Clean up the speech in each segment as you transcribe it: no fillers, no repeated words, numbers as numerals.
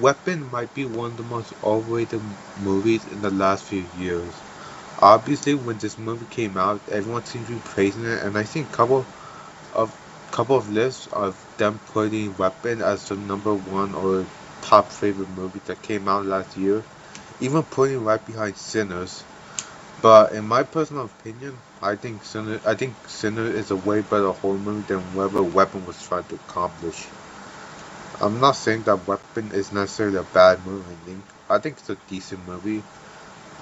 Weapon might be one of the most overrated movies in the last few years. Obviously, when this movie came out, everyone seemed to be praising it, and I think of couple of lists of them putting Weapon as the number one or top favorite movie that came out last year, even putting it right behind Sinners. But in my personal opinion, I think Sinner is a way better horror movie than whatever Weapon was trying to accomplish. I'm not saying that Weapon is necessarily a bad movie. I think it's a decent movie,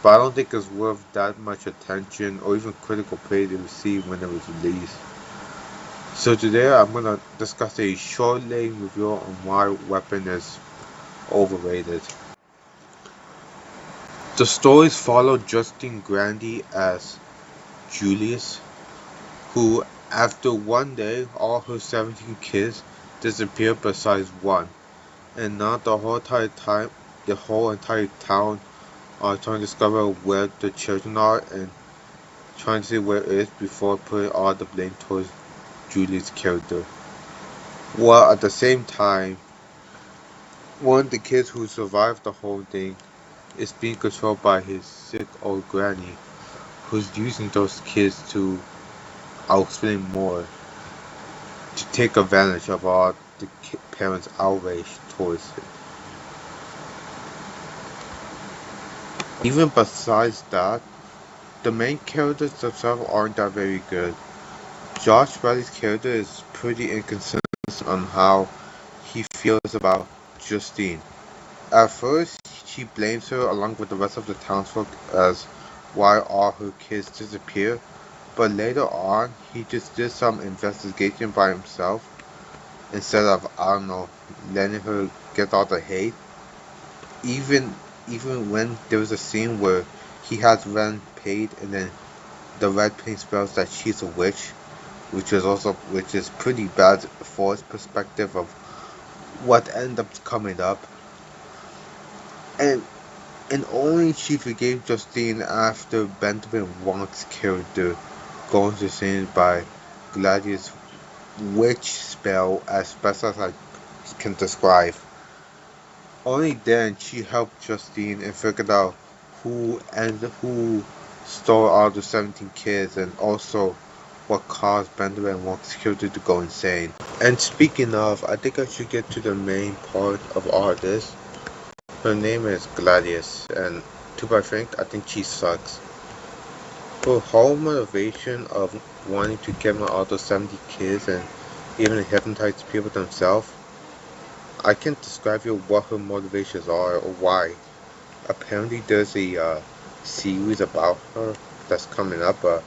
but I don't think it's worth that much attention or even critical praise it received when it was released. So today I'm gonna discuss a short lane review on why Weapon is overrated. The stories follow Justine Grandy as Julius, who, after one day, all her 17 kids disappear besides one, and now the whole entire town are trying to discover where the children are and trying to see where it is before putting all the blame towards Julius' character. While at the same time, one of the kids who survived the whole thing is being controlled by his sick old granny, who's using those kids to, I'll explain more, to take advantage of all the parents' outrage towards it. Even besides that, the main characters themselves aren't that very good. Josh Bradley's character is pretty inconsistent on how he feels about Justine. At first, he blames her along with the rest of the townsfolk as why all her kids disappear, but later on, he just did some investigation by himself instead of, I don't know, letting her get all the hate. Even even when there was a scene where he has rent paid and then the red paint spells that she's a witch, which is pretty bad for his perspective of what ended up coming up. And and only she forgave Justine after Benjamin Wong's character going to sin by Gladius' witch spell as best as I can describe. Only then she helped Justine and figured out who stole all the 17 kids and also what caused Benjamin Wong's character to go insane. And speaking of, I think I should get to the main part of all this. Her name is Gladius, and to be frank, I think she sucks. Her whole motivation of wanting to kill all those 70 kids and even hypnotize people themselves, I can't describe you what her motivations are or why. Apparently, there's a series about her that's coming up, but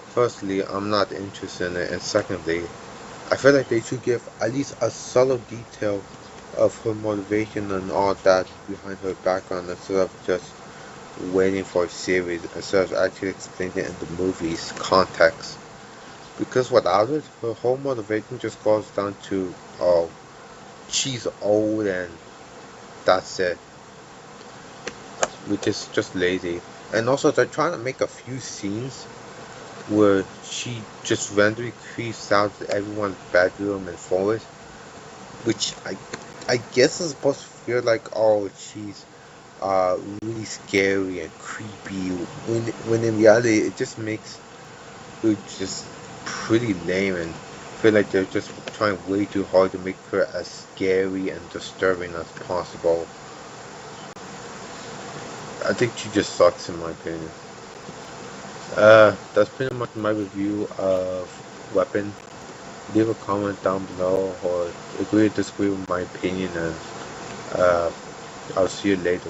firstly, I'm not interested in it, and secondly, I feel like they should give at least a subtle detail of her motivation and all that behind her background instead of just waiting for a series instead of actually explaining it in the movie's context. Because without it, her whole motivation just goes down to, oh, she's old and that's it, which is just lazy. And also, they're trying to make a few scenes where she just randomly creeps out everyone's bedroom and forest, which I guess is supposed to feel like, oh, she's really scary and creepy, when in reality it just makes it just pretty lame and feel like they're just trying way too hard to make her as scary and disturbing as possible. I think she just sucks in my opinion. That's pretty much my review of Weapon. Leave a comment down below or agree or disagree with my opinion, and I'll see you later.